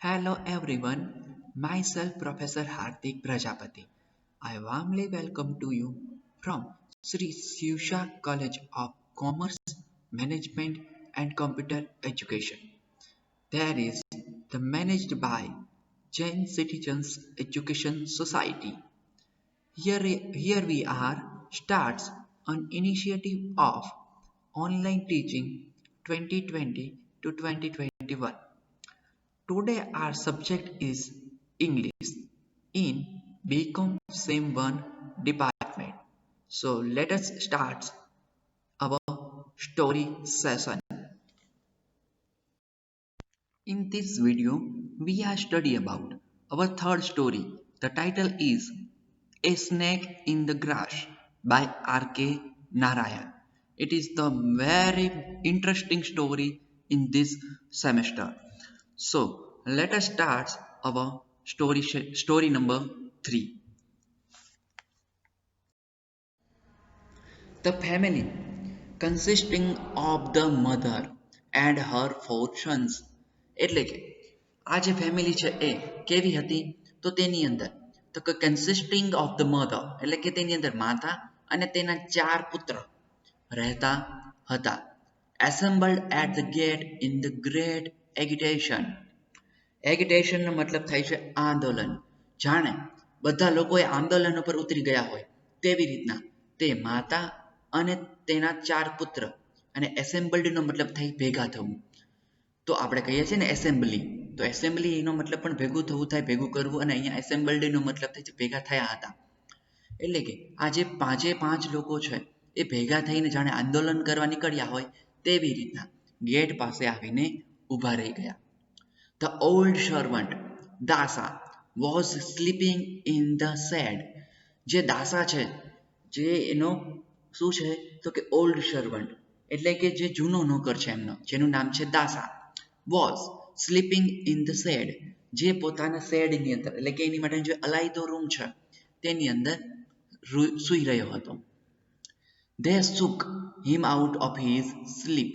Hello everyone, myself Professor Hardik Prajapati. I warmly welcome to you from Sri Shivsha College of Commerce, Management and Computer Education. There is the managed by Jain Citizens Education Society. Here we are starts an initiative of online teaching 2020 to 2021. Today our subject is English in BCom Sem 1 department. So let us start our story session. In this video, we are study about our third story. The title is A Snake in the Grass by R.K. Narayan. It is the very interesting story in this semester. So let us start our story number 3. The family consisting of the mother and her four sons. એટલે કે આ જે family છે એ કેવી હતી તો તેની અંદર તો કે કન્સિસ્ટિંગ ઓફ ધ મધર એટલે કે તેની અંદર માતા અને તેના ચાર પુત્ર રહેતા હતા. Assembled at the gate in the great agitation. એગિટેશનનો મતલબ થાય છે આંદોલન. જાણે બધા લોકોએ આંદોલન ઉપર ઉતરી ગયા હોય તેવી રીતના તે માતા અને તેના ચાર પુત્ર અને એસેમ્બલ્ડનો મતલબ થાય ભેગા થવું. તો આપણે કહીએ છીએ ને એસેમ્બલી, તો એસેમ્બલીનો મતલબ પણ ભેગું થવું થાય, ભેગું કરવું, અને અહીંયા એસેમ્બલ્ડનો મતલબ થાય છે ભેગા થયા હતા. એટલે કે આ જે પાંચે પાંચ લોકો છે એ ભેગા થઈને જાણે આંદોલન કરવા નીકળ્યા હોય તેવી રીતના ગેટ પાસે આવીને ઊભા રહી ગયા. The old servant દાસા was sleeping in the shed. જે દાસા છે જે એનો શું છે તો કે ઓલ્ડ સર્વન્ટ એટલે કે જે જૂનો નોકર છે એમનો જેનું નામ છે દાસા was sleeping in the shed જે પોતાના શેડની અંદર એટલે કે એની માટે જે અલાયદો રૂમ છે તેની અંદર સૂઈ રહ્યો હતો. They shook him out of his sleep.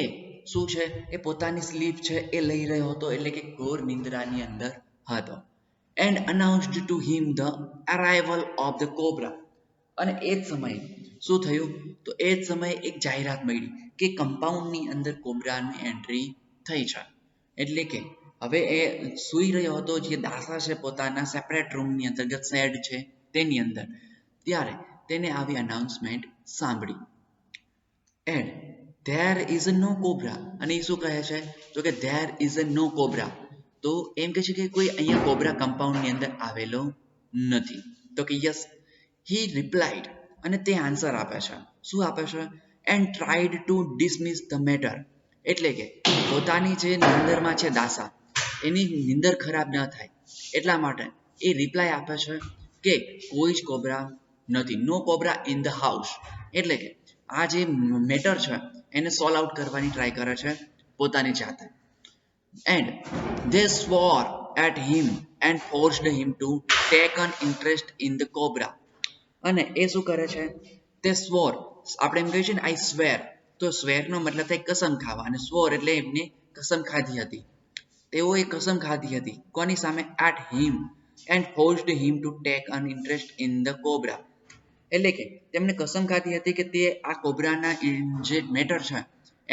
એ શું છે એ પોતાની સ્લીપ છે એ લઈ રહ્યો હતો એટલે કે ઘોર નિંદ્રાની અંદર હતો. And announced to him the arrival of the cobra. અને એ જ સમયે શું થયું તો એ જ સમયે એક જાહેરાત મળી કે કમ્પાઉન્ડની અંદર કોબ્રાની એન્ટ્રી થઈ છે. એટલે કે હવે એ સૂઈ રહ્યો હતો જે દાસા છે પોતાના સેપરેટ રૂમની અંતર્ગત શેડ છે તેની અંદર, ત્યારે તેને આવી અનાઉન્સમેન્ટ સાંભળી. And there is a no cobra. અને એ શું કહે છે તો કે there is a no cobra. તો એમ કહે છે કે કોઈ અહીંયા કોબ્રા કમ્પાઉન્ડની અંદર આવેલો નથી. તો કે યસ he replied. અને તે આન્સર આપે છે. શું આપે છે? and tried to dismiss the matter. એટલે કે પોતાની જે નિંદરમાં છે દાસા એની નિંદર ખરાબ ન થાય એટલા માટે એ રિપ્લાય આપે છે કે કોઈ જ કોબ્રા નથી, નો કોબ્રા ઇન ધ હાઉસ. એટલે કે આ જે મેટર છે એને સોલ્વ આઉટ કરવાની ટ્રાય કરે છે પોતાની જાતે. And they swore at him and forced him to take an interest in the cobra. અને એ શું કરે છે તે સ્વોર, આપણે એમ કહીએ છીએ ને આઈ સ્વેર, તો સ્વેરનો મતલબ થાય કસમ ખાવા, અને સ્વોર એટલે એમને કસમ ખાધી હતી. તેઓએ કસમ ખાધી હતી કોની સામે? at him and forced him to take an interest in the cobra. એટલે કે તેમને કસમ ખાધી હતી કે તે આ કોબ્રાના જે મેટર છે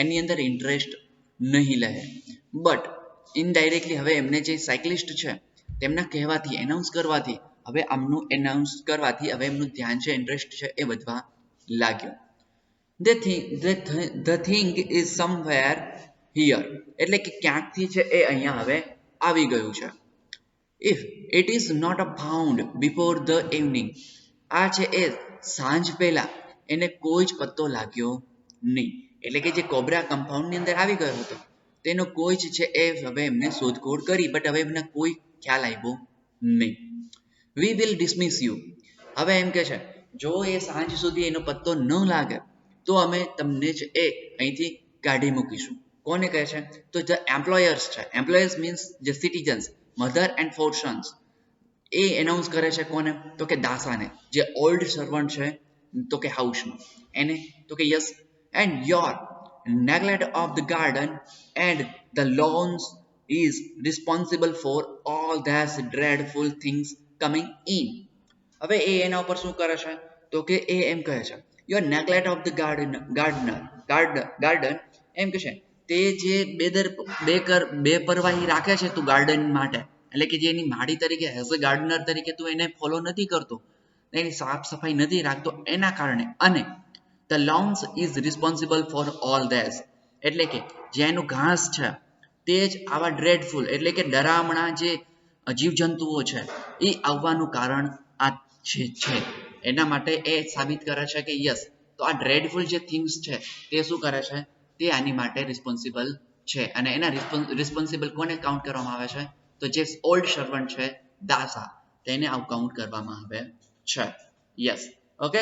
એની અંદર ઇન્ટરેસ્ટ નહીં લે. બટ ઇનડાયરેક્ટલી હવે એમને જે સાયકલિસ્ટ છે તેમના કહેવાથી એનાઉન્સ કરવાથી હવે એમનું ધ્યાન છે, ઇન્ટરેસ્ટ છે એ વધવા લાગ્યો. The thing is somewhere here. એટલે કે ક્યાંકથી છે એ અહીંયા હવે આવી ગયું છે. If it is not found before the evening. આ છે એ સાંજ પહેલા એને કોઈ જ પત્તો લાગ્યો નહીં. એટલે કે જે કોબ્રા કમ્પાઉન્ડની અંદર આવી ગયો હતો તેનો કોઈ જ છે એ હવે એમને શોધખોળ કરી, બટ હવે એમને કોઈ ખ્યાલ આવ્યો નહીં. We will dismiss you. હવે એમ કે છે જો એ સાંજ સુધી એનો પત્તો ન લાગે તો અમે તમને જ એ અહીંથી કાઢી મૂકીશું. કોને કહે છે તો જે એમ્પ્લોયર્સ છે, એમ્પ્લોયર્સ મીન્સ જે citizens, mother and four sons, એ એનાઉન્સ કરે છે કોને તો કે દાસાને, જે ઓલ્ડ સર્વન્ટ છે તો કે હાઉસમાં એને, તો કે yes and your neglect of the garden and the lawns is responsible for all these dreadful things coming in. હવે એ એના ઉપર શું કરે છે તો કે એ એમ કહે છે your neglect of the garden એમ કે છે તે જે બેપરવાહી રાખે છે તું ગાર્ડન માટે એટલે કે જે એની માળી તરીકે એઝ અ ગાર્ડનર તરીકે તું એને ફોલો નથી કરતો એની સાફ સફાઈ નથી રાખતો એના કારણે અને the loans is responsible for all this એટલે કે જે એનું ઘાસ છે તે જ આવા ડ્રેડફુલ એટલે કે ડરામણા જે જીવજંતુઓ છે એ આવવાનું કારણ આ છે એના માટે એ સાબિત કરે છે કે યસ તો આ ડ્રેડફુલ જે થિંગ્સ છે તે શું કરે છે તે આની માટે રિસ્પોન્સિબલ છે અને એના રિસ્પોન્સિબલ કોને કાઉન્ટ કરવામાં આવે છે તો જે ઓલ્ડ સર્વન્ટ છે દાસા તેને આવું કાઉન્ટ કરવામાં આવે છે યસ ઓકે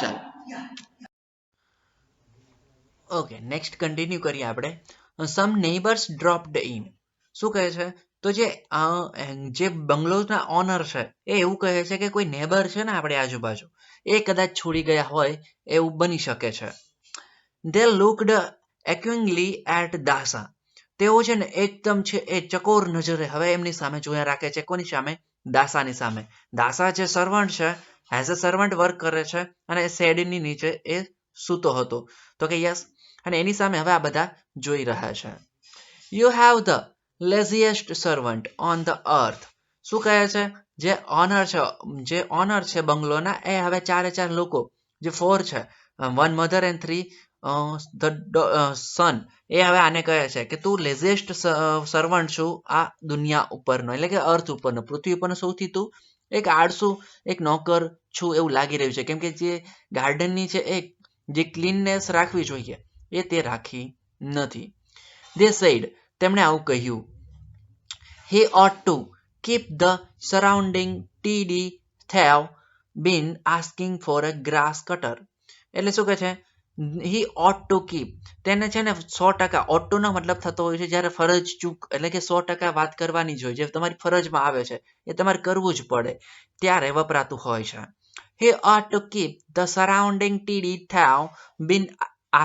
ચાલો ઓકે નેક્સ્ટ કન્ટિન્યુ કરીએ આપણે સમ નેબર્સ ડ્રોપ્ડ ઇન શું કહે છે તો જે બંગલોઝના ઓનર છે એ એવું કહે છે કે કોઈ નેબર છે ને આપણે આજુબાજુ એ કદાચ છોડી ગયા હોય એવું બની શકે છે દે લુકડ એક્વિંગલી એટ દાસા તેઓ છે ને એકદમ છે એ ચકોર નજરે હવે એમની સામે જોયા રાખે છે કોની સામે દાસાની સામે દાસા જે સર્વન્ટ છે એઝ અ સર્વન્ટ વર્ક કરે છે અને શેડની નીચે એ સૂતો હતો તો કે યસ અને એની સામે હવે આ બધા જોઈ રહ્યા છે you have the laziest servant on the earth શું કહે છે જે ઓનર છે બંગલોના એ હવે ચારે ચાર લોકો જે 4 છે 1 મધર એન્ડ 3 સન એ હવે આને કહે છે કે તું લેઝીએસ્ટ સર્વન્ટ છું આ દુનિયા ઉપરનો એટલે કે અર્થ ઉપરનો પૃથ્વી ઉપરનો સૌથી તું એક આળસુ એક નોકર છું એવું લાગી રહ્યું છે કેમ કે જે ગાર્ડનની છે એક જે ક્લીનનેસ રાખવી જોઈએ એ તે રાખી નથી દે સેડ તેમણે આવું કહ્યું he ought to keep the surrounding TD have been asking for a grass cutter એટલે શું કહે છે he ought to keep તેને છે ને 100% ought to નો મતલબ થતો હોય છે જ્યારે ફરજ ચૂક એટલે કે 100% વાત કરવાની જ હોય જે તમારી ફરજમાં આવે છે એ તમારે કરવું જ પડે ત્યારે વપરાતું હોય છે he ought to keep the surrounding TD have been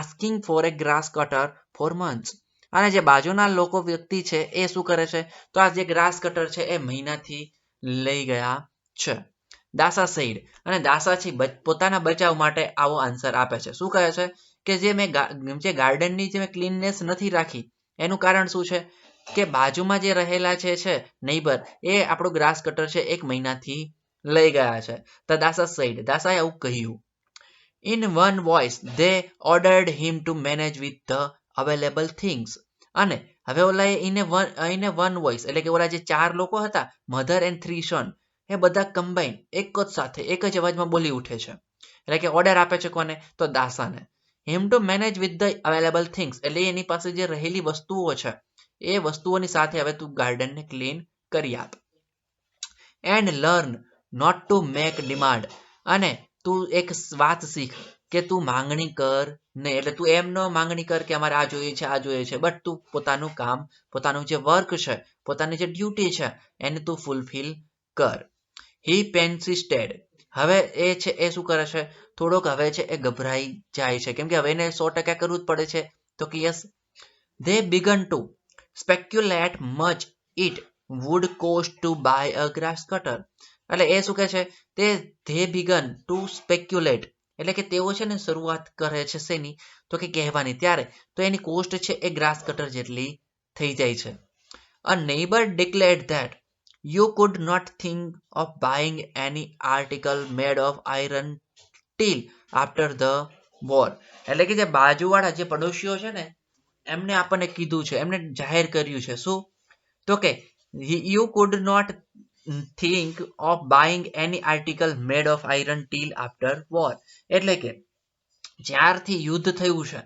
asking for a grass cutter for months અને જે બાજુના લોકો વ્યક્તિ છે એ શું કરે છે તો આ જે ગ્રાસ કટર છે એ મહિનાથી લઈ ગયા છે દાસા સેડ અને દાસાથી પોતાના બચાવ માટે આવો આન્સર આપે છે શું કહે છે કે જે ગાર્ડનની જે ક્લીનનેસ નથી રાખી એનું કારણ શું છે કે બાજુમાં જે રહેલા છે નેબર એ આપણું ગ્રાસ કટર છે એક મહિનાથી લઈ ગયા છે તો દાસા સેડ દાસાએ આવું કહ્યું in one voice they ordered him to manage with the available things અને હવે ઓલા એને વન વોઇસ એટલે કે ઓલા જે 4 લોકો હતા મધર એન્ડ 3 સન એ બધા કમ્બાઈન એક જ સાથે એક જ અવાજમાં બોલી ઉઠે છે એટલે કે ઓર્ડર આપે છે કોને તો દાસાને him to manage with the available things એટલે એની પાસે જે રહેલી વસ્તુઓ છે એ વસ્તુઓની સાથે હવે તું ગાર્ડનને ક્લીન કરી આપ and learn not to make demand અને તું એક વાત શીખ કે તું માંગણી કર નહીં એટલે તું એમ ન માંગણી કર કે અમારે આ જોઈએ છે બટ તું પોતાનું કામ પોતાનું જે વર્ક છે પોતાની જે ડ્યુટી છે એને તું ફૂલફિલ કર હી પેન્સિસ્ટેડ હવે એ છે એ શું કરે છે થોડોક હવે છે એ ગભરાઈ જાય છે કેમ કે હવે એને 100% કરવું જ પડે છે તો કે yes they began to speculate much it would cost to buy a grass cutter એટલે એ શું કહે છે they began to speculate એટલે કે તેઓ છે ને શરૂઆત કરે છે શેની તો કે કહેવાની ત્યારે તો એની કોસ્ટ છે એ ગ્રાસ કટર જેટલી થઈ જાય છે a neighbor declared that you could not think of buying any article made of iron till after the war એટલે કે જે બાજુવાળા જે પડોશીઓ છે ને એમને આપણને કીધું છે એમને જાહેર કર્યું છે શું તો કે you could not think of buying any article made of iron till after war એટલે કે જ્યારથી યુદ્ધ થયું છે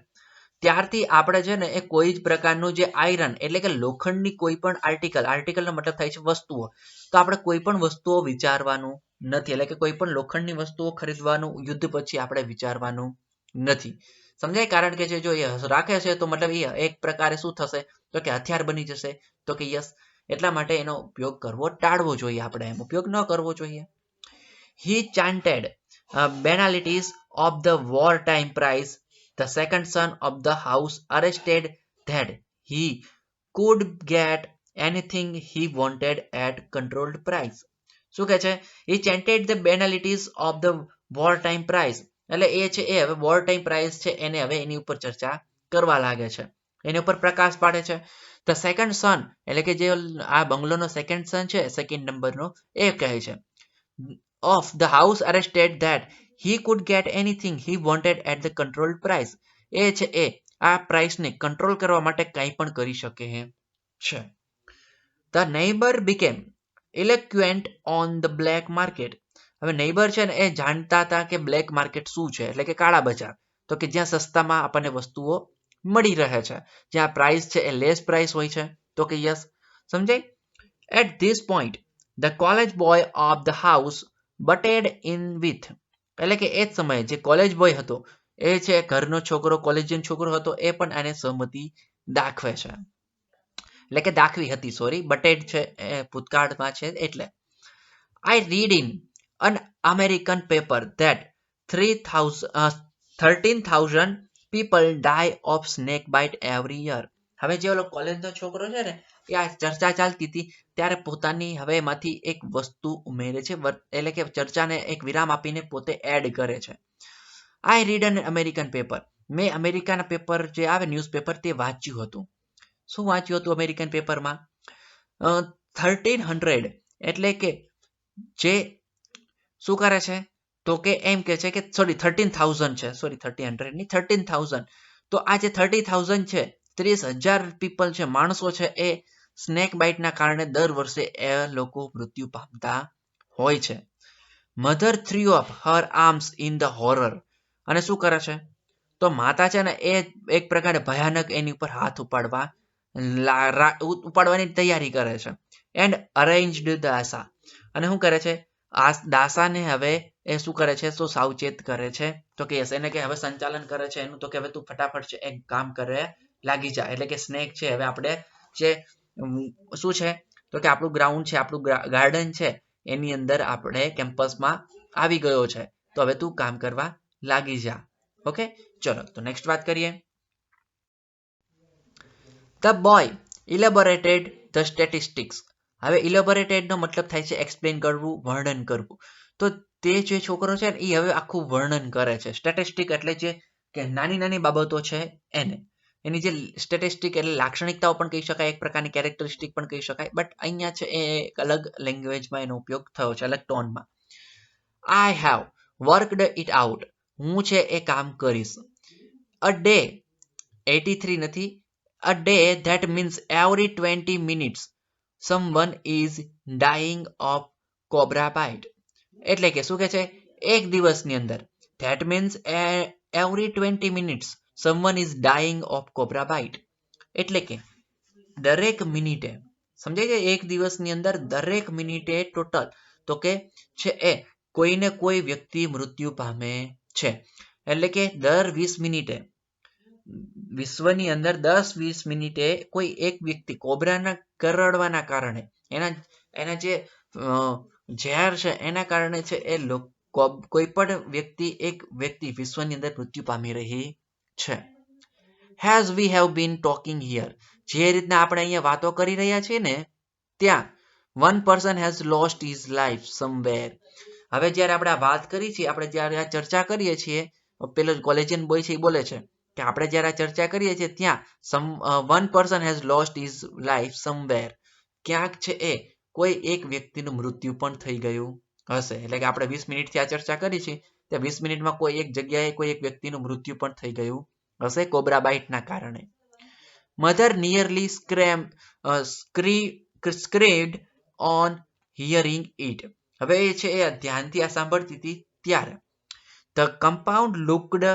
ત્યારથી આપણે છે ને એ કોઈ જ પ્રકારનું જે આયરન એટલે કે લોખંડની કોઈ પણ આર્ટિકલનો મતલબ થાય છે વસ્તુઓ તો આપણે કોઈ પણ વસ્તુઓ વિચારવાનું નથી એટલે કે કોઈ પણ લોખંડની વસ્તુઓ ખરીદવાનું યુદ્ધ પછી આપણે વિચારવાનું નથી સમજાય કારણ કે જો એ રાખે છે તો મતલબ એ એક પ્રકારે શું થશે તો કે હથિયાર બની જશે તો કે યસ એટલા માટે એનો ઉપયોગ કરવો ટાળવો જોઈએ આપણે એમ ઉપયોગ ન કરવો જોઈએ he chanted banalities of the wartime prize the second son of the house arrested that he could get anything he wanted at controlled price. શું કહે છે? he chanted the banalities of the war time price. એટલે એ છે એ હવે war time price છે એને હવે એની ઉપર ચર્ચા કરવા લાગે છે, એની ઉપર પ્રકાશ પાડે છે. ધ સેકન્ડ સન એટલે કે જે આ બંગલોનો સેકન્ડ સન છે, સેકન્ડ નંબરનો, એ કહે છે of the house arrested that he could get anything he wanted at the controlled price. એ છે એ આ પ્રાઇસને કંટ્રોલ કરવા માટે કંઈ પણ કરી શકે છે. The neighbor became eloquent on the black market. હવે નેબર છે ને એ જાણતા હતા કે બ્લેક માર્કેટ શું છે, એટલે કે કાળા બજાર. તો કે જ્યાં સસ્તામાં આપણને વસ્તુઓ મળી રહે છે, જ્યાં પ્રાઇસ છે એ લેસ પ્રાઇસ હોય છે. તો કે યસ, સમજાય. At this point, the college boy of the house butted in with. એટલે કે એ જ સમયે જે કોલેજ બોય હતો, એ છે ઘરનો છોકરો, કોલેજિયન છોકરો હતો, એ પણ આને સહમતિ દાખવે છે. એટલે કે દાખવી હતી, સોરી, બટેડ છે એ ભૂતકાળમાં છે એટલે. I read in an American paper that 13,000 people die of snake bite every year. હવે જે ઓલો કોલેજનો છોકરો છે ને, એ આ ચર્ચા ચાલતી હતી ત્યારે પોતાની હવે એમાંથી એક વસ્તુ ઉમેરે છે, એટલે કે ચર્ચાને એક વિરામ આપીને પોતે એડ કરે છે. I read an American paper. મેં અમેરિકાના પેપર જે આવે ન્યૂઝપેપર તે વાંચ્યું હતું. શું વાંચ્યું હતું અમેરિકન પેપરમાં? 1300 એટલે કે જે શું કરે છે તો કે એમ કે છે કે સોરી 13,000 છે, સોરી 1300 ની 13,000. તો આ જે 30,000 છે, 30,000 પીપલ છે, માણસો છે, એ સ્નેક બાઇટના કારણે દર વર્ષે એ લોકો મૃત્યુ પામતા હોય છે. Mother three of her arms in the horror. અને શું કરે છે તો માતા છે ને એ એક પ્રકારે ભયાનક એની ઉપર હાથ ઉપાડવાની તૈયારી કરે છે. And arranged દાસા. અને શું કરે છે? આ દાસાને હવે એ શું કરે છે? તો સાવચેત કરે છે. તો કે યસ, એને કે હવે સંચાલન કરે છે એનું, તો કે હવે તું ફટાફટ છે એક કામ કરે લાગી જા. એટલે કે સ્નેક છે હવે આપણે જે શું છે તો કે આપણું ગ્રાઉન્ડ છે, આપણું ગાર્ડન છે, એની અંદર આપણે કેમ્પસમાં આવી ગયો છે, તો હવે તું કામ કરવા લાગી જા. ઓકે, ચલો તો નેક્સ્ટ વાત કરીએ. The boy elaborated the statistics. હવે ઇલેબોરેટેડ નો મતલબ થાય છે એક્સપ્લેન કરવું, વર્ણન કરવું. તો તે જે છોકરો છે ને એ હવે આખું વર્ણન કરે છે. સ્ટેટિસ્ટિક એટલે જે કે નાની નાની બાબતો છે એને, એની જે સ્ટેટિસ્ટિક એટલે લાક્ષણિકતાઓ પણ કહી શકાય, એક પ્રકારની કેરેક્ટરિસ્ટિક પણ કહી શકાય, બટ અહીંયા છે એ એક અલગ લેંગ્વેજમાં એનો ઉપયોગ થયો છે, અલગ ટોનમાં. I have worked it out. હું છે એ કામ કરીશ. અ ડે 83 નથી, a day that means every 20 minutes someone is dying of cobra bite. એટલે કે શું કે છે? એક દિવસની અંદર, that means every 20 minutes someone is dying of cobra bite. એટલે કે દરેક મિનિટે, સમજાય છે, એક દિવસની અંદર દરેક મિનિટે ટોટલ તો કે છે એ કોઈને કોઈ વ્યક્તિ મૃત્યુ પામે છે. એટલે કે દર 20 મિનિટે વિશ્વની અંદર 10-20 મિનિટે કોઈ એક વ્યક્તિ કોબરાના કરડવાના કારણે એના જે ઝેર છે એના કારણે છે એ કોઈ પણ એક વ્યક્તિ વિશ્વની અંદર મૃત્યુ પામી રહી છે. As we have been talking here, જે રીતના આપણે અહીંયા વાતો કરી રહ્યા છીએ ને ત્યાં, one person has lost his life somewhere. હવે જ્યારે આપણે આ વાત કરી છીએ, આપણે જ્યારે આ ચર્ચા કરીએ છીએ, પેલો કોલેજિયન બોય છે એ બોલે છે કે આપણે જ્યારે આ ચર્ચા કરીએ છીએ ત્યાં one person has lost his life somewhere. ક્યાંક છે એ કોઈ એક વ્યક્તિનું મૃત્યુ પણ થઈ ગયું હશે. એટલે કે આપણે 20 મિનિટથી આ ચર્ચા કરી છે ત્યાં 20 મિનિટમાં કોઈ એક જગ્યાએ કોઈ એક વ્યક્તિનું મૃત્યુ પણ થઈ ગયું હશે કોબરા બાઇટના કારણે. Mother nearly screamed on hearing it. હવે એ છે એ ધ્યાનથી આ સાંભળતી હતી ત્યારે ધ કમ્પાઉન્ડ લુકડ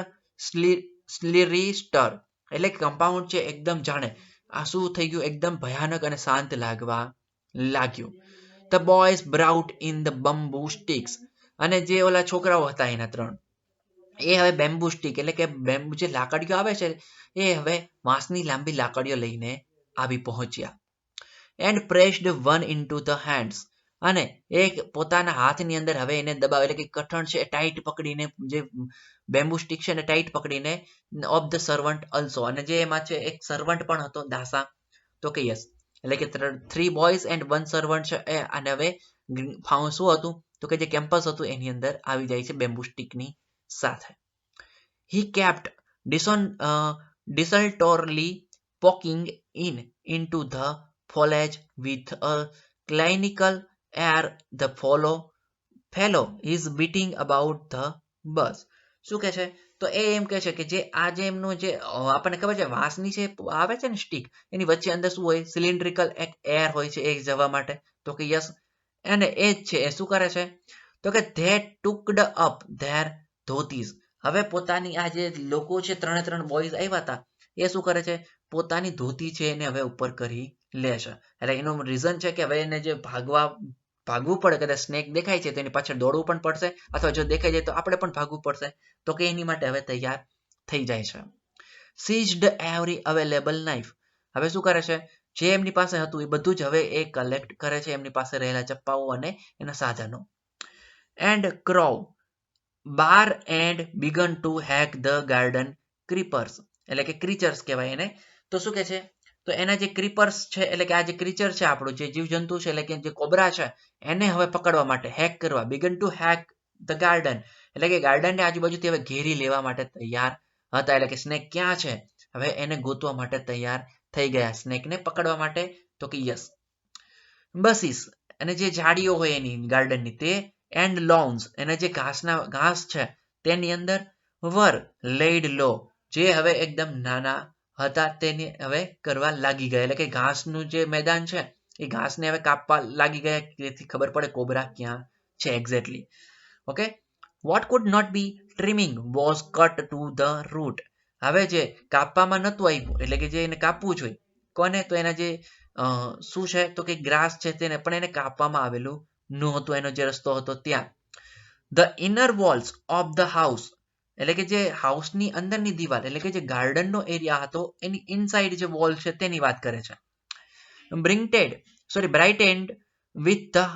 સ્લીરી સ્ટર. એટલે કમ્પાઉન્ડ છે એકદમ જાણે આ શું થઈ ગયું, એકદમ ભયાનક અને શાંત લાગવા લાગ્યું. The boys બ્રાઉટ in the બમ્બુ sticks. અને જે ઓલા છોકરાઓ હતા એના 3, એ હવે બેમ્બુ સ્ટિક એટલે કે બેમ્બુ જે લાકડીઓ આવે છે એ હવે વાંસની લાંબી લાકડીઓ લઈને આવી પહોંચ્યા. And pressed one into the hands. અને એક પોતાના હાથની અંદર હવે એને દબાવ, એટલે કે કઠણ છે ટાઈટ પકડીને, જે બેમ્બુ સ્ટિક છે ને ટાઈટ પકડીને, ઓફ ધ સર્વન્ટ અલ્સો. અને જે એમાં છે એક સર્વન્ટ પણ હતો દાસા. તો કે યસ, એટલે કે 3 બોયઝ એન્ડ 1 સર્વન્ટ છે એ, અને હવે શું હતું તો કે જે કેમ્પસ હતું એની અંદર આવી જાય છે બેમ્બુ સ્ટિકની સાથે. He kept desultorily poking into the foliage with a clinical air. The fellow is beating about the bus. શું કહે છે તો એ એમ કહે છે કે જે આ જે એમનું જે આપણને ખબર છે વાંસની છે આવે છે ને સ્ટીક, એની વચ્ચે અંદર શું હોય, સિલિન્ડ્રિકલ એક એર હોય છે એ જવા માટે. તો કે યસ, અને એ જ છે એ શું કરે છે તો કે they tooked up their ધોતીસ. હવે પોતાની આ જે લોકો છે 3 બોયઝ આવ્યા હતા એ શું કરે છે, પોતાની ધોતી છે એને હવે ઉપર કરી લે છે. એટલે એનું રીઝન છે કે હવે એને જે ભાગવું પડે, કદાચ સ્નેક દેખાય છે તો એની પાછળ દોડવું પણ પડશે, અથવા જો દેખાઈ જાય તો આપણે પણ ભાગવું પડશે. તો કે એની માટે હવે તૈયાર થઈ જાય છે. seized every available knife. હવે શું કરે છે, જે એમની પાસે હતું એ બધું જ હવે એ કલેક્ટ કરે છે, એમની પાસે રહેલા ચપ્પાઓ અને એના સાધનો. and crow bar and began to hack the garden creepers. એટલે કે ક્રીચર્સ કહેવાય એને. તો શું કે છે તો એના જે ક્રીપર્સ છે, એટલે કે આ જે ક્રીચર છે આપણું જે જીવજંતુ છે, એટલે કે જે કોબરા છે એને હવે પકડવા માટે, હેક કરવા, begin to hack the garden, એટલે કે ગાર્ડનને આજુબાજુથી હવે ઘેરી લેવા માટે તૈયાર હતા. એટલે કે સ્નેક ક્યાં છે હવે એને ગોતવા માટે તૈયાર થઈ ગયા, સ્નેકને પકડવા માટે. તો કે યસ, બસીસ અને જે ઝાડીઓ હોય એની ગાર્ડનની તે, એન્ડ લોન્સ એને જે ઘાસ છે તેની અંદર, વર લેડ લો જે હવે એકદમ નાના હતા તેને હવે કરવા લાગી ગયા. એટલે કે ઘાસનું જે મેદાન છે એ ઘાસને હવે કાપવા લાગી ગયા, જેથી ખબર પડે કોબરા ક્યાં છે exactly. Okay, what could not be trimming was cut to the root. હવે જે કાપવામાં નહોતું આવ્યું, એટલે કે જે એને કાપવું જોઈએ કોને, તો એના જે શું છે તો કે ગ્રાસ છે તેને પણ એને કાપવામાં આવેલું નહોતું, એનો જે રસ્તો હતો ત્યાં. The inner walls of the house, એટલે કે જે હાઉસની અંદરની દિવાલ, એટલે કે જે ગાર્ડનનો એરિયા હતો એની ઇનસાઇડ જે વોલ છે તેની વાત કરે છે. બ્રાઇટેન્ડ વિથ ધ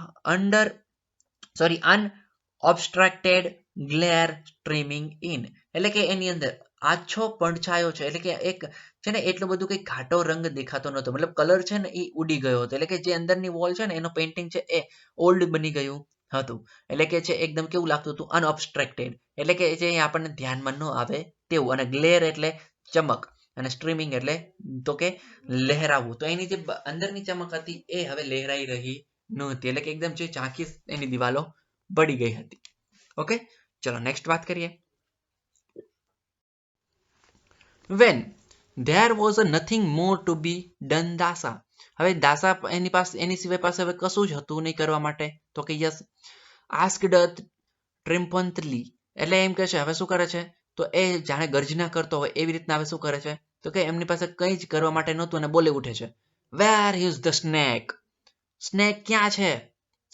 અનઓબસ્ટ્રક્ટેડ ગ્લેર સ્ટ્રીમિંગ ઇન. એટલે કે એની અંદર આછો પડછાયો છે, એટલે કે એક છે ને એટલો બધું કઈ ઘાટો રંગ દેખાતો નહોતો, મતલબ કલર છે ને એ ઉડી ગયો હતો. એટલે કે જે અંદરની વોલ છે ને એનો પેઇન્ટિંગ છે એ ઓલ્ડ બની ગયું હતું. એટલે કે છે એકદમ કેવું લાગતું હતું, અનઓબસ્ટ્રક્ટેડ, એટલે કે જે આપણને ધ્યાનમાં ન આવે તેવું. અને ગ્લેર એટલે ચમક, અને સ્ટ્રીમિંગ એટલે તો કે લહેરાવું. તો એની જે અંદરની ચમક હતી એ હવે લહેરાઈ રહી નહોતી, એટલે કે એકદમ જે ઝાંખી એની દિવાલો પડી ગઈ હતી. ઓકે, ચલો નેક્સ્ટ વાત કરીએ. When there was nothing more to be done, દાસા. હવે દાસા એની સિવાય પાસે હવે કશું જ હતું નહીં કરવા માટે. તો કે યસ, asked triumphantly, એટલે એમ કે છે હવે શું કરે છે તો એ જાણે ગર્જના કરતો હોય એવી રીતના હવે શું કરે છે તો કે એમની પાસે કંઈ જ કરવા માટે નહોતું અને બોલી ઉઠે છે, where is the snake. Snake ક્યાં છે?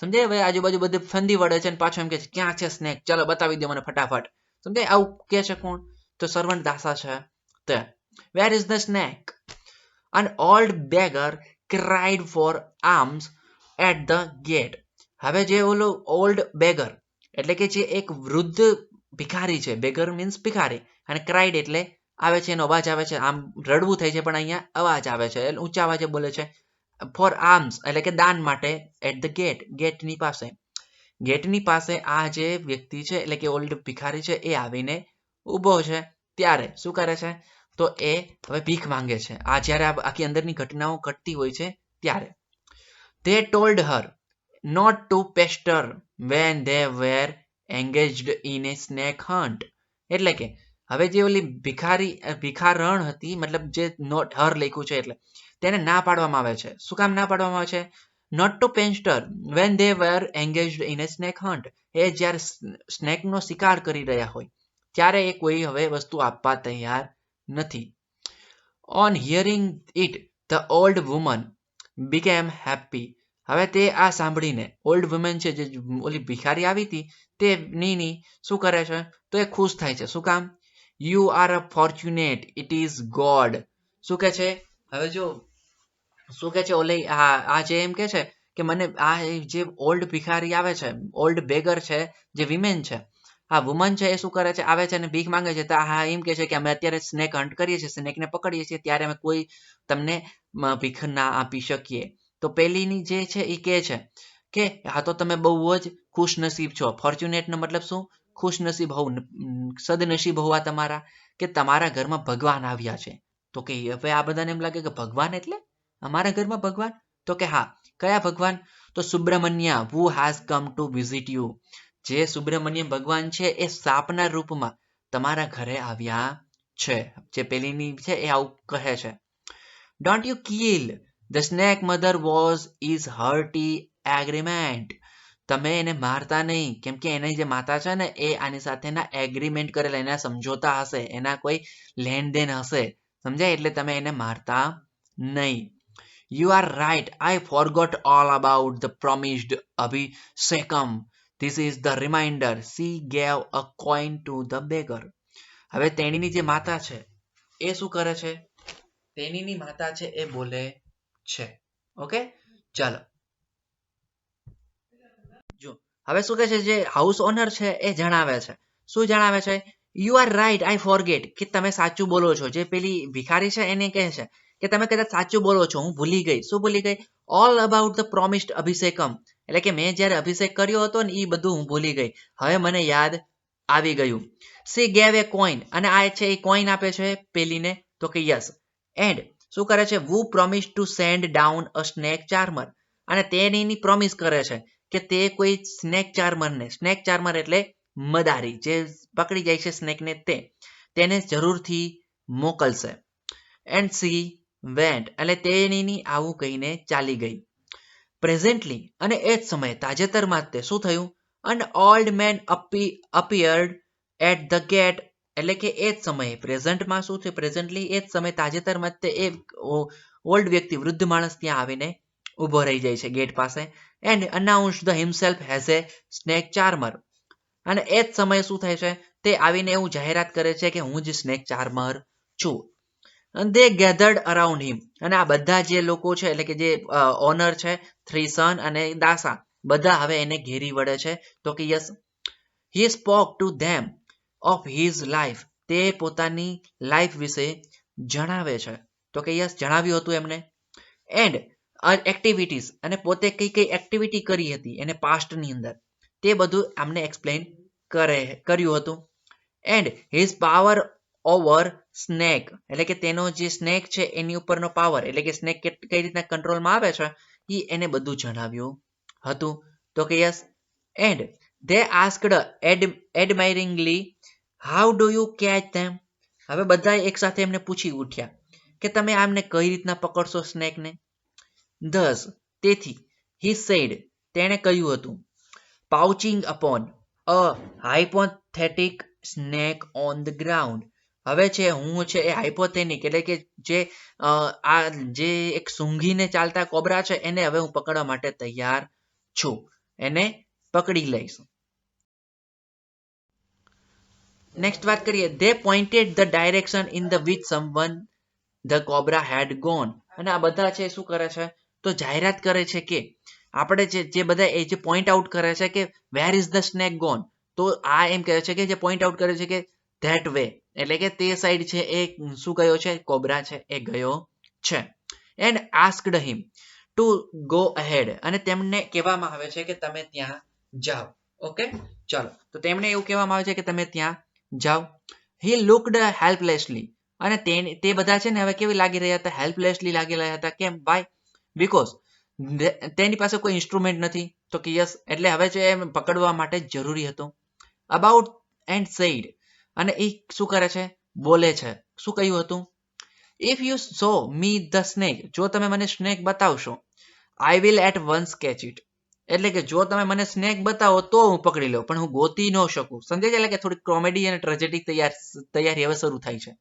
સમજાય? હવે આજુબાજુ બધી ફંદી વળે છે અને પાછો એમ કે છે ક્યાં છે સ્નેક, ચાલો બતાવી દો મને ફટાફટ. સમજાય? આવું કે છે કોણ? તો સર્વન્ટ દાસા છે તે. Where is the snake? An old beggar cried for alms at the gate. હવે જે ઓલો ઓલ્ડ બેગર એટલે કે જે એક વૃદ્ધ ભિખારી છે, બેગર મીન્સ ભિખારી, અને ક્રાઇડ એટલે આવે છે, એનો અવાજ આવે છે, આમ રડવું થાય છે પણ અહીંયા અવાજ આવે છે, એટલે ઊંચા અવાજે બોલે છે, ફોર આર્મ્સ એટલે કે દાન માટે, એટ ધ ગેટ, ગેટની પાસે. ગેટની પાસે આ જે વ્યક્તિ છે એટલે કે ઓલ્ડ ભિખારી છે એ આવીને ઊભો છે, ત્યારે શું કરે છે તો એ હવે ભીખ માંગે છે. આ જ્યારે આખી અંદરની ઘટનાઓ ઘટતી હોય છે ત્યારે. They told her not to pester when they were engaged in a snake hunt. એટલે કે હવે જે ઓલી ભિખારણ હતી, મતલબ જે નોટ હર લખ્યું છે એટલે તેને ના પાડવામાં આવે છે. શું કામ ના પાડવામાં આવે છે? Not to pester when they were engaged in a snake hunt. એ જ્યારે સ્નેકનો શિકાર કરી રહ્યા હોય ત્યારે એ કોઈ હવે વસ્તુ આપવા તૈયાર નથી. On hearing it, the old woman became happy. હવે તે આ સાંભળીને ઓલ્ડ વુમન છે જે ઓલી ભિખારી આવી હતી તે નીની શું કરે છે તો એ ખુશ થાય છે. શું કામ? You are a fortunate, it is God. શું કે છે હવે જો શું કે છે ઓલે આ જે એમ કે છે કે મને આ જે ઓલ્ડ ભિખારી આવે છે, ઓલ્ડ બેગર છે, જે વિમેન છે, આ વુમન છે એ શું કરે છે, આવે છે અને ભીખ માંગે છે. તો હા એમ કે છે કે અમે અત્યારે સ્નેક હન્ટ કરીએ છીએ, સ્નેકને પકડીએ છીએ, ત્યારે અમે કોઈ તમને ભીખ ના આપી શકીએ. તો પેલીની જે છે એ કહે છે કે હા તો તમે બહુ જ ખુશનસીબ છો. ફોર્ચ્યુનેટ નો મતલબ શું? ખુશનસીબ હોવું, સદનસીબ હોવા તમારા, કે તમારા ઘરમાં ભગવાન આવ્યા છે. તો કે હવે આ બધાને એમ લાગે કે ભગવાન એટલે અમારા ઘરમાં ભગવાન? તો કે હા, કયા ભગવાન? તો Subramanya, who has come to visit you. જે સુબ્રમણ્ય ભગવાન છે એ સાપના રૂપમાં તમારા ઘરે આવ્યા છે. જે પેલીની છે એ આવું કહે છે. Don't you kill. The snake mother was is hearty agreement. તમે એને મારતા નહીં, કેમ કે એની જે માતા છે ને એ આની સાથેના એગ્રીમેન્ટ કરેલા, એના સમજોતા હશે, એના કોઈ લેનદેન હશે, સમજાય? એટલે તમે એને મારતા નહીં. You are right. I forgot all about the promised Abhisekam. This is the reminder. She gave a coin to the beggar. હવે તેણીની જે માતા છે એ શું કરે છે? તેણીની માતા છે એ બોલે છે. ઓકે, ચાલો જો હવે શું કહે છે? જે હાઉસ ઓનર છે એ જણાવે છે. શું જણાવે છે? You are right, I forget. કે તમે સાચું બોલો છો. જે પેલી ભિખારી છે એને કહે છે કે તમે કદાચ સાચું બોલો છો, હું ભૂલી ગઈ. શું ભૂલી ગઈ? ઓલ અબાઉટ ધ પ્રોમિસ્ડ અભિષેકમ. એટલે કે મેં જ્યારે અભિષેક કર્યો હતો ને એ બધું હું ભૂલી ગઈ. હવે મને યાદ આવી ગયું. સી ગેવ એ કોઈન. અને આ છે એ કોઈન આપે છે પેલીને. તો કે યસ. એન્ડ શું કરે છે? Who promise to send down a snake charmer. અને તેની પ્રોમિસ કરે છે કે તે કોઈ સ્નેક ચાર્મરને, સ્નેક ચાર્મર એટલે મદારી, જે પકડી જાય છે સ્નેકને, તેને જરૂરથી મોકલશે. And C vent. એટલે તેની આવું કહીને ચાલી ગઈ. પ્રેઝન્ટલી. અને એ જ સમયે તાજેતરમાં તે શું થયું? An old man appeared at the gate. એટલે કે એ જ સમયે પ્રેઝન્ટમાં શું છે? પ્રેઝન્ટલી એ જ સમયે તાજેતરમાં તે એ ઓલ્ડ વ્યક્તિ, વૃદ્ધ માણસ ત્યાં આવીને ઊભો રહી જાય છે ગેટ પાસે. And announce the himself has a snake charmer. અને એ જ સમયે શું થાય છે? તે આવીને એવું જાહેરાત કરે છે કે હું જ સ્નેક ચાર્મર છું. And they gathered around him. અને આ બધા જે લોકો છે, એટલે કે જે ઓનર છે, થ્રી સન અને દાસા, બધા હવે એને ઘેરી વળે છે. તો કે yes. He spoke to them of his life. તે પોતાની લાઈફ વિશે જણાવે છે. તો કે યસ, જણાવ્યું હતું એમને. And activities. અને પોતે કઈ કઈ એક્ટિવિટી કરી હતી એને પાસ્ટની અંદર, તે બધું આમને એક્સપ્લેન કર્યું હતું. And his power over snake. એટલે કે તેનો જે સ્નેક છે એની ઉપરનો પાવર, એટલે કે સ્નેક કઈ રીતના કંટ્રોલમાં આવે છે એ એને બધું જણાવ્યું હતું. તો કે yes. And they asked admiringly, how do you catch them? હવે બધા એક સાથે એમને પૂછી ઉઠ્યા કે તમે આમને કઈ રીતના પકડશો સ્નેકને? thus. તેથી he said. તેણે કહ્યું હતું, pouching upon a hypothetic snake on the ground. હવે છે હું છે એ હાઇપોથેટિક, એટલે કે જે આ જે એક સૂંઘીને ચાલતા કોબરા છે એને હવે હું પકડવા માટે તૈયાર છું. એને પકડી લઈશ. નેક્સ્ટ વાત કરીએ. they pointed the direction in the which someone the cobra had gone. અને આ બધા છે શું કરે છે? તો જાહેરાત કરે છે કે આપણે જે બધા એ જે પોઈન્ટ આઉટ કરે છે કે where is the snake gone. તો આ એમ કહે છે કે જે પોઈન્ટ આઉટ કરે છે કે ધેટ વે, એટલે કે તે સાઈડ છે એ શું ગયો છે? કોબરા છે એ ગયો છે. And asked him to go ahead. અને તેમને કહેવામાં આવે છે કે તમે ત્યાં જાઓ. ઓકે, ચાલો. તો તેમને એવું કહેવામાં આવે છે કે તમે ત્યાં જાઓ. He looked helplessly. અને તે બધા છે ને હવે કેવી લાગી રહ્યા હતા? હેલ્પલેસલી લાગી રહ્યા હતા. કેમ? બાય બીકોઝ તેની પાસે કોઈ ઇન્સ્ટ્રુમેન્ટ નથી. તો કે યસ, એટલે હવે છે એમ પકડવા માટે જરૂરી હતું. About and said. અને એ શું કરે છે? બોલે છે. શું કહ્યું હતું? If you show me the snake. જો તમે મને સ્નેક બતાવશો, I will at once catch it. એટલે કે જો તમે મને સ્નેક બતાવો તો હું પકડી લઉં, પણ હું ગોતી ન શકું. સમજે છે? એટલે કે થોડી કોમેડી અને ટ્રેજેડી તૈયારી હવે શરૂ થાય છે.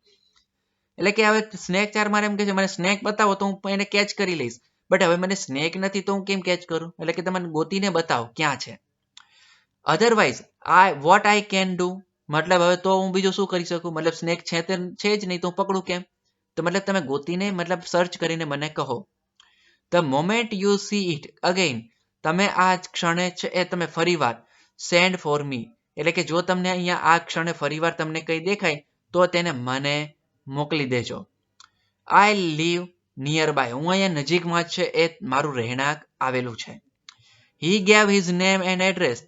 એટલે કે હવે સ્નેક ચાર્મર એમ કે છે મને સ્નેક બતાવો તો હું એને કેચ કરી લઈશ, બટ હવે મને સ્નેક નથી તો હું કેમ કેચ કરું? એટલે કે તમે ગોતીને બતાવો ક્યાં છે. Otherwise what I can do. મતલબ હવે તો હું બીજું શું કરી શકું? મતલબ સ્નેક છે જ નહીં તો હું પકડું કેમ? તો મતલબ તમે ગોતીને મતલબ સર્ચ કરીને મને કહો. The moment you C it again. તમે આ ક્ષણે છે એ તમે ફરીવાર સેન્ડ ફોર મી. એટલે કે જો તમને અહીંયા આ ક્ષણે ફરીવાર તમને કંઈ દેખાય તો તેને મને મોકલી દેજો. આઈ લીવ નિયર બાય, હું અહીંયા નજીકમાં જ છે એ મારું રહેણાંક આવેલું છે. હી gave his name and address,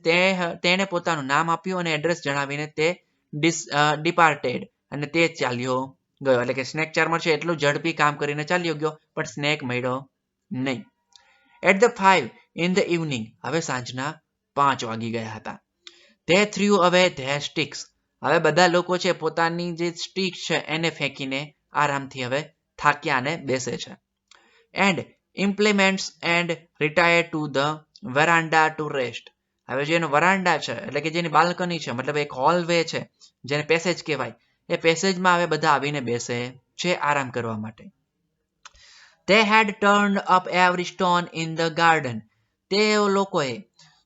તેણે પોતાનું નામ આપ્યું અને એડ્રેસ જણાવીને તે ડિપાર્ટેડ, અને તે ચાલ્યો ગયો. એટલે કે સ્નેક ચાર્મર છે એટલું ઝડપી કામ કરીને ચાલ્યો ગયો, પણ સ્નેક મળ્યો નહીં. At the 5 in the evening, હવે સાંજના 5 વાગી ગયા હતા. They threw away their sticks, હવે બધા લોકો છે પોતાની જે સ્ટીક છે એને ફેંકીને આરામથી હવે થાક્યા અને બેસે છે. And implements and retired to the veranda to rest, હવે જેનો વરાંડા છે એટલે કે જેની બાલ્કની છે, મતલબ એક હોલવે છે જેને પેસેજ કહેવાય, એ પેસેજમાં હવે બધા આવીને બેસે છે આરામ કરવા માટે. They had turned up every stone in the garden, તે લોકોએ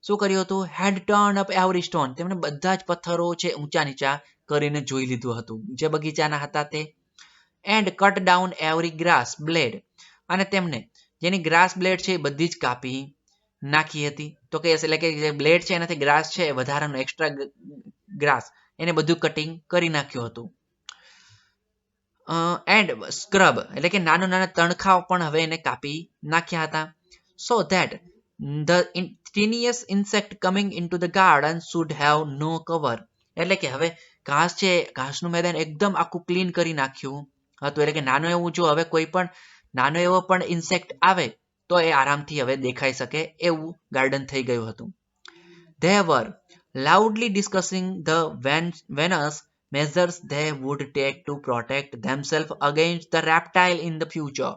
શું કર્યું હતું? had turned up every stone, તેમણે બધા જ પથ્થરો છે ઊંચા નીચા કરીને જોઈ લીધું હતું જે બગીચાના હતા તે. and cut down every grass blade, અને તેમને જેની ગ્રાસ બ્લેડ છે એ બધી જ કાપી નાખી હતી. તો કે એટલે કે જે બ્લેડ છે એનાથી ગ્રાસ છે વધારાનો એક્સ્ટ્રા ગ્રાસ એને બધું કટિંગ કરી નાખ્યું હતું. એન્ડ સ્ક્રબ, એટલે કે નાના નાના તણખાઓ પણ હવે એને કાપી નાખ્યા હતા. So that the tiniest insect coming into the garden should have no cover, એટલે કે હવે ઘાસ છે, ઘાસનું મેદાન એકદમ આખું ક્લીન કરી નાખ્યું હતું. એટલે કે નાનો એવું જો હવે કોઈ પણ નાનો એવો પણ ઇન્સેક્ટ આવે તો એ આરામથી હવે દેખાઈ શકે એવું ગાર્ડન થઈ ગયું હતું. They were loudly discussing the venomous measures they would take to protect themselves against the reptile in the future.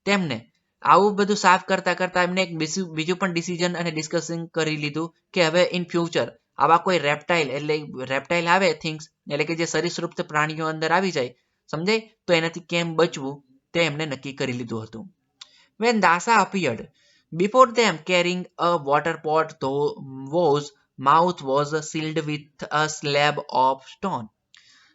તેમને આવું બધું સાફ કરતા કરતા એમને એક બીજું પણ ડિસિઝન અને ડિસ્કસિંગ કરી લીધું કે હવે ઇન ફ્યુચર આવા કોઈ રેપ્ટાઇલ આવે થિંગ્સ, એટલે કે જે સરીસૃપ પ્રાણીઓ અંદર આવી જાય, સમજાય, તો એનાથી કેમ બચવું તે એમને નક્કી કરી લીધું હતું. When Dasa appeared before them carrying a water pot, whose mouth was sealed with a slab of stone,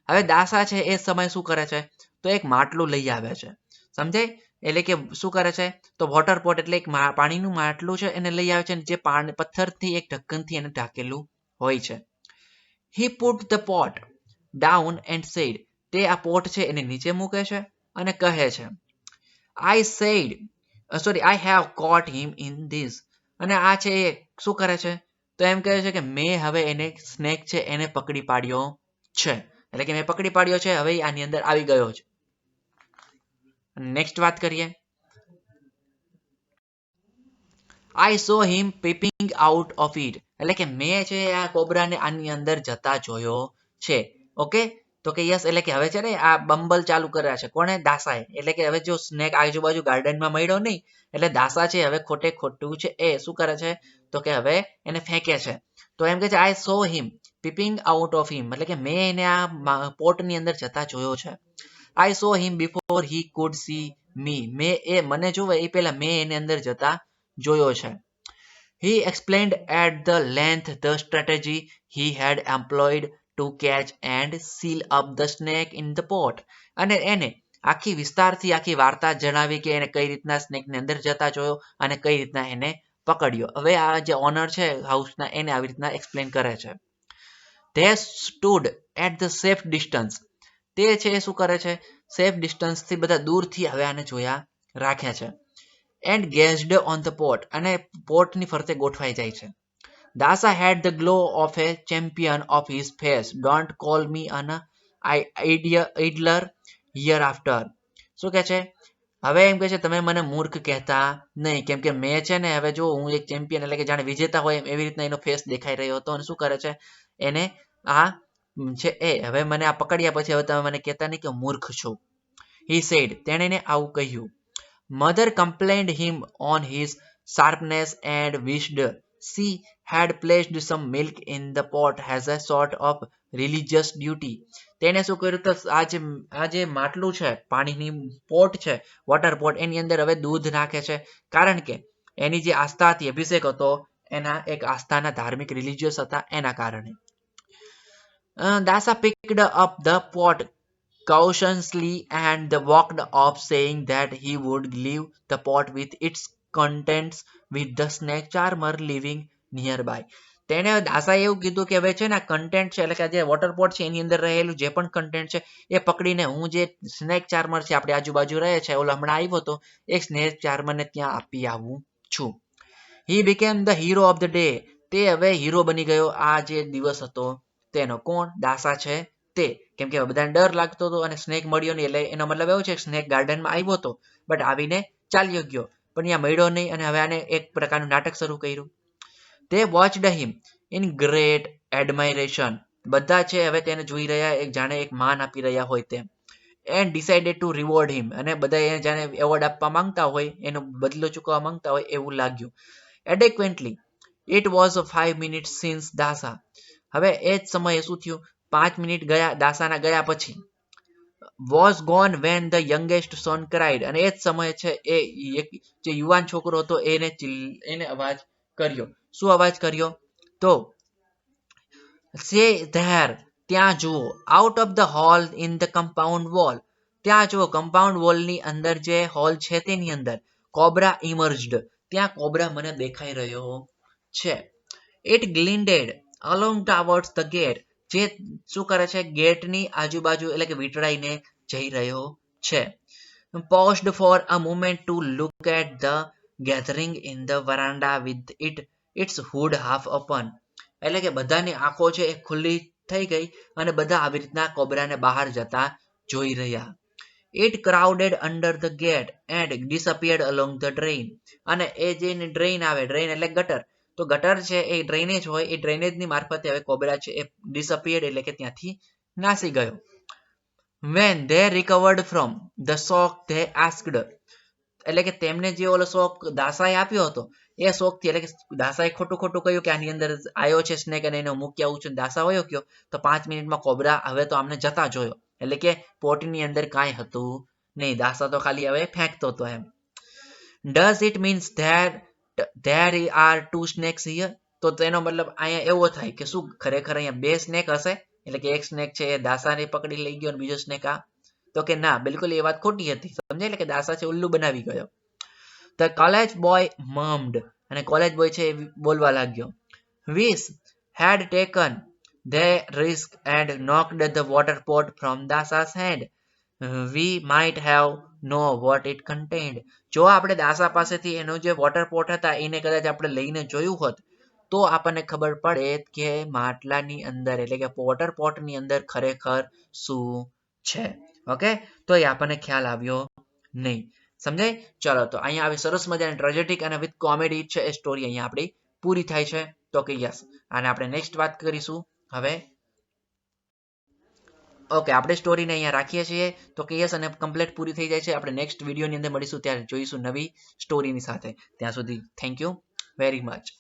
હવે દાસા છે એ સમય શું કરે છે? તો એક માટલું લઈ આવે છે, સમજાય, એટલે કે શું કરે છે? તો વોટર પોટ એટલે એક પાણીનું માટલું છે એને લઈ આવે છે, જે પથ્થરથી એક ઢક્કનથી એને ઢાંકેલું હોય છે. He put the pot down and said, તે આ પોટ છે એને નીચે મૂકે છે અને કહે છે, I have caught him in this, અને આ છે એ શું કરે છે? તો એમ કહે છે કે મેં હવે એને સ્નેક છે એને પકડી પાડ્યો છે, એટલે કે મેં પકડી પાડ્યો છે, હવે આની અંદર આવી ગયો છે. નેક્સ્ટ વાત કરીએ. I saw him peeping out of it, એટલે કે મેં છે આ કોબરાને આની અંદર જતા જોયો છે. ઓકે, તો કે યસ, એટલે કે હવે છે ને આ બંબલ ચાલુ કર્યા છે કોણે? દાસાએ. એટલે કે હવે જો સ્નેક આજુબાજુ ગાર્ડનમાં મળ્યો નહીં એટલે દાસા છે હવે ખોટે ખોટું છે એ શું કરે છે? તો કે હવે એને ફેંકે છે. તો એમ કે છે I saw him peeping out of him, એટલે કે મેં એને આ પોટની અંદર જતા જોયો છે. I saw him before he could see me, મને જોવે એ પહેલા મેં એને અંદર જતા જોયો છે. He explained at the length the strategy he had employed to catch and seal up the snake in the pot, અને એને આખી વિસ્તારથી આખી વાર્તા જણાવી કે એને કઈ રીતના સ્નેકને અંદર જતા જોયો અને કઈ રીતના એને પકડ્યો. હવે આ જે ઓનર છે હાઉસના એને આવી રીતના એક્સપ્લેન કરે છે. They stood at the safe distance, તે છે શું કરે છે? સેફ ડિસ્ટન્સથી બધા દૂરથી હવે આને જોયા રાખે છે. And gazed on the pot, અને પોટની ફરતે ગોઠવાઈ જાય છે. Dasa had the glow of a champion of his face. Don't call me an idler hereafter. શું કહે છે? હવે એમ કહે છે તમે મને મૂર્ખ કહેતા નહીં, કેમ કે મેં છે ને હવે જો હું એક ચેમ્પિયન એટલે કે જાણે વિજેતા હોય એવી રીતના એનો ફેસ દેખાઈ રહ્યો હતો, અને શું કરે છે એને આ છે એ હવે મને આ પકડ્યા પછી હવે તમે મને કહેતા નહીં કે મૂર્ખ છું. He said, તેણે એને આવું કહ્યું. Mother complained him on his sharpness and wished she had placed some milk in the pot as a sort of religious duty. તેને શું કર્યું? તો આ જે માટલું છે, પાણીની પોટ છે, વોટર પોટ, એની અંદર હવે દૂધ નાખે છે, કારણ કે એની જે આસ્થા હતી, અભિષેક હતો, એના એક આસ્થાના ધાર્મિક રિલિજિયસ હતા એના કારણે. Dasa picked up the pot cautiously and walked off, saying that he would leave the pot with its contents with the snake charmer living nearby. તેને દાસાએ એવું કીધું કે હવે છે ને કન્ટેન્ટ છે એટલે કે જે વોટર પોટ છે એની અંદર રહેલું જે પણ કન્ટેન્ટ છે એ પકડીને હું જે સ્નેક ચાર્મર છે આપણી આજુબાજુ રહે છે ઓલો હમણાં આવ્યો હતો એ સ્નેક ચાર્મરને ત્યાં આપી આવું છું. હી became the hero of the day. તે હવે હીરો બની ગયો આ જે દિવસ હતો તેનો. કોણ? દાસા છે તે. કેમ કે બધાને ડર લાગતો હતો અને સ્નેક મળ્યો નહીં એટલે એનો મતલબ એવો છે કે સ્નેક ગાર્ડનમાં આવ્યો હતો બટ આવીને ચાલ્યો ગયો પણ ત્યાં મળ્યો નહીં અને હવે આને એક પ્રકારનું નાટક શરૂ કર્યું. તે વોચડ હિમ ઇન ગ્રેટ એડમાયરેશન. બધા છે હવે તેને જોઈ રહ્યા એક જાણે એક માન આપી રહ્યા હોય તેમ. એન્ડ ડિસાઇડેડ ટુ રિવોર્ડ હિમ. અને બધા એને જાણે એવોર્ડ આપવા માંગતા હોય એનો બદલો ચૂકવવા માંગતા હોય એવું લાગ્યું. એડેક્વેન્ટલી ઇટ વોઝ 5 minutes સિન્સ દાસા. હવે એ જ સમયે શું થયું? 5 મિનિટ ગયા દાસાના ગયા પછી. Was gone when the youngest son cried. અને એ જ સમયે છે એ જે યુવાન છોકરો હતો એને અવાજ કર્યો. શું અવાજ કર્યો? તો સે ધેર, ત્યાં જુઓ, out of the hole in the compound wall. ત્યાં જુઓ કમ્પાઉન્ડ વોલની અંદર જે હોલ છે તેની અંદર કોબ્રા ઇમર્જડ. ત્યાં કોબ્રા મને દેખાઈ રહ્યો છે. It glided along towards the gate. જે શું કરે છે? ગેટની આજુબાજુ એટલે કે વીંટળાઈને જઈ રહ્યો છે. paused for a moment to look at the gathering in the veranda with its hood half open. એટલે કે બધાની આંખો છે એ ખુલ્લી થઈ ગઈ અને બધા આવી રીતના કોબરાને બહાર જતા જોઈ રહ્યા. It crowded under the gate and disappeared along the drain. અને એ જે ડ્રેઇન આવે, ડ્રેઇન એટલે ગટર, તો ગટર છે એ ડ્રેનેજ હોય, એ ડ્રેનેજની મારફતે હવે કોબરા છે એ ડિસઅપિયર્ડ એટલે કે ત્યાંથી નાસી ગયો. When they recovered from the shock they asked. એટલે કે તેમને જે ઓલો શોક દાસાએ આપ્યો હતો એ શોકથી એટલે કે દાસાએ ખોટું ખોટું કહ્યું કે આની અંદર આવ્યો છે સ્નેક અને એને મૂકી આવું છું. દાસા વયો ગયો તો 5 મિનિટમાં કોબરા હવે તો આમને જતા જોયો એટલે કે પોટની અંદર કાંઈ હતું નહીં. દાસા તો ખાલી હવે ફેંકતો હતો એમ. Does it means there are two snakes here? તો તેનો મતલબ અહીંયા એવો થાય કે શું ખરેખર અહીંયા બે સ્નેક હશે? એટલે કે એક સ્નેક છે એ દાસાને પકડી લઈ ગયો અને બીજો સ્નેક આ. તો કે ના, બિલકુલ એ વાત ખોટી હતી. સમજે? એટલે કે દાસા છે ઉલ્લુ બનાવી ગયો. The college boy mummed. અને કોલેજ બોય છે એ બોલવા લાગ્યો. Wish had taken the risk and knocked the water pot from Dasa's hand. We might have know what it contained. જો આપણે દાસા પાસેથી એનો જે વોટર પોટ હતા એને કદાચ આપણે લઈને જોયું હોત તો આપણને ખબર પડે કે માટલાની અંદર એટલે કે વોટર પોટની અંદર ખરેખર શું છે. ઓકે, તો એ આપણને ખ્યાલ આવ્યો નહીં. સમજાય? ચલો, તો અહીંયા આવી સરસ મજાની ટ્રેજેડિક અને વિથ કોમેડી છે એ સ્ટોરી અહીંયા આપણી પૂરી થાય છે. તો કે યસ, અને આપણે નેક્સ્ટ વાત કરીશું હવે. ઓકે, આપણે સ્ટોરીને અહીંયા રાખીએ છીએ. તો કે યસ, અને કમ્પ્લીટ પૂરી થઈ જાય છે. આપણે નેક્સ્ટ વિડીયોની અંદર મળીશું ત્યારે જોઈશું નવી સ્ટોરીની સાથે. ત્યાં સુધી થેન્ક યુ વેરી મચ.